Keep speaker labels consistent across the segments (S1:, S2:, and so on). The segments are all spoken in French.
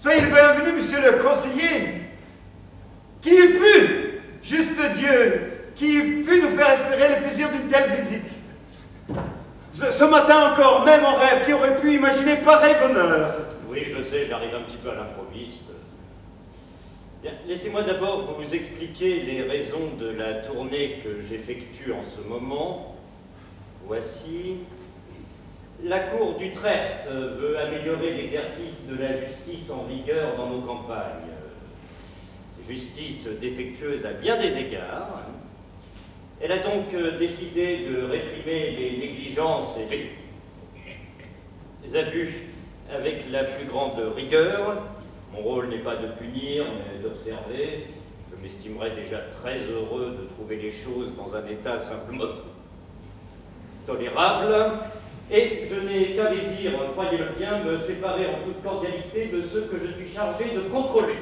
S1: Soyez le bienvenu, monsieur le conseiller. Qui eût pu, juste Dieu, qui eût pu nous faire espérer le plaisir d'une telle visite? Ce matin encore, même en rêve, qui aurait pu imaginer pareil bonheur?
S2: Oui, je sais, j'arrive un petit peu à l'improviste. Bien, laissez-moi d'abord vous expliquer les raisons de la tournée que j'effectue en ce moment. Voici. La Cour d'Utrecht veut améliorer l'exercice de la justice en vigueur dans nos campagnes. Justice défectueuse à bien des égards. Elle a donc décidé de réprimer les négligences et les abus avec la plus grande rigueur. Mon rôle n'est pas de punir, mais d'observer. Je m'estimerais déjà très heureux de trouver les choses dans un état simplement tolérable. Et je n'ai qu'un désir, croyez-le bien, me séparer en toute cordialité de ceux que je suis chargé de contrôler.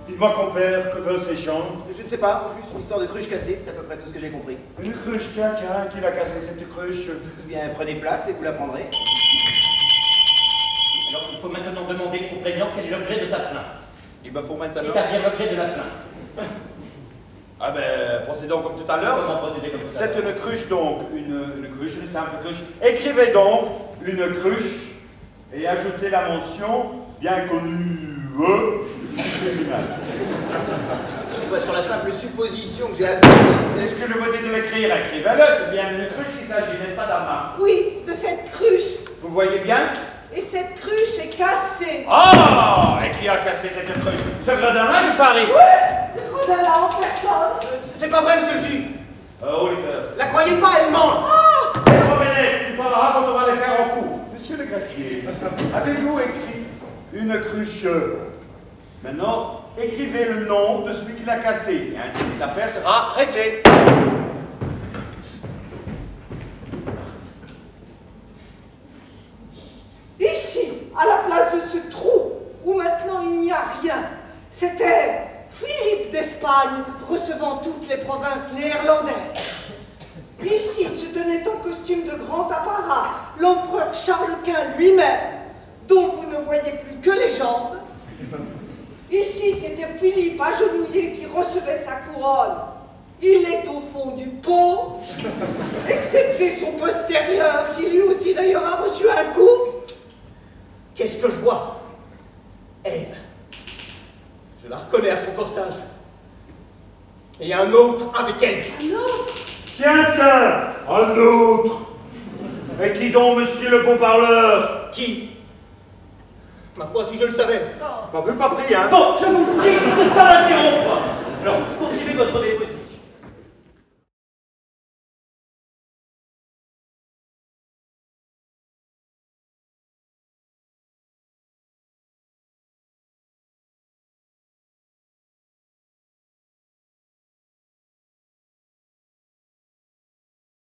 S1: Dites-moi, compère, que veulent ces gens?
S3: Je ne sais pas, juste une histoire de cruche cassée, c'est à peu près tout ce que j'ai compris.
S1: Une cruche, tiens, qui l'a cassée, cette cruche?
S3: Eh bien, prenez place et vous la prendrez.
S2: Alors, il faut maintenant demander au plaignant quel est l'objet de sa plainte.
S4: Il me faut maintenant...
S2: Établir l'objet de la plainte.
S4: Ah ben, procédons comme tout à l'heure.
S2: Comment procéder comme ça?
S1: C'est une cruche donc, une cruche, une simple cruche. Écrivez donc une cruche et ajoutez la mention bien connue du tribunal.
S3: Sur la simple supposition que j'ai assez...
S1: C'est ce que je vous dis de l'écrire, écrivez-le, c'est bien une cruche qu'il s'agit, n'est-ce pas, Dama?
S5: Oui, de cette cruche.
S1: Vous voyez bien?
S5: Et cette cruche est cassée.
S1: Ah! Et qui a cassé cette cruche? Ce gredin-là, je parie?
S5: Oui, ce gredin-là en personne.
S3: C'est pas vrai, monsieur le juge.
S1: Oh, les cœurs.
S3: La croyez pas, elle ment.
S1: Revenez, tu parleras quand on va les faire en coup. Monsieur le greffier, avez-vous écrit une cruche? Maintenant, écrivez le nom de celui qui l'a cassé, et ainsi l'affaire sera réglée.
S5: Ici, à la place de ce trou, où maintenant il n'y a rien, c'était Philippe d'Espagne recevant toutes les provinces néerlandaises. Ici se tenait en costume de grand apparat l'empereur Charles Quint lui-même, dont vous ne voyez plus que les jambes. Ici, c'était Philippe agenouillé qui recevait sa couronne. Il est au fond du pot, excepté son postérieur, qui lui aussi d'ailleurs a reçu un coup.
S3: Qu'est-ce que je vois? Ève. Je la reconnais à son corsage. Et un autre avec elle.
S5: Un autre?
S1: Tiens, un autre. Et qui donc, monsieur le beau parleur?
S3: Qui? Ma foi, si je le savais.
S1: M'en veux pas pris, hein?
S2: Bon, je vous prie de ne pas l'interrompre. Alors, poursuivez votre déposition.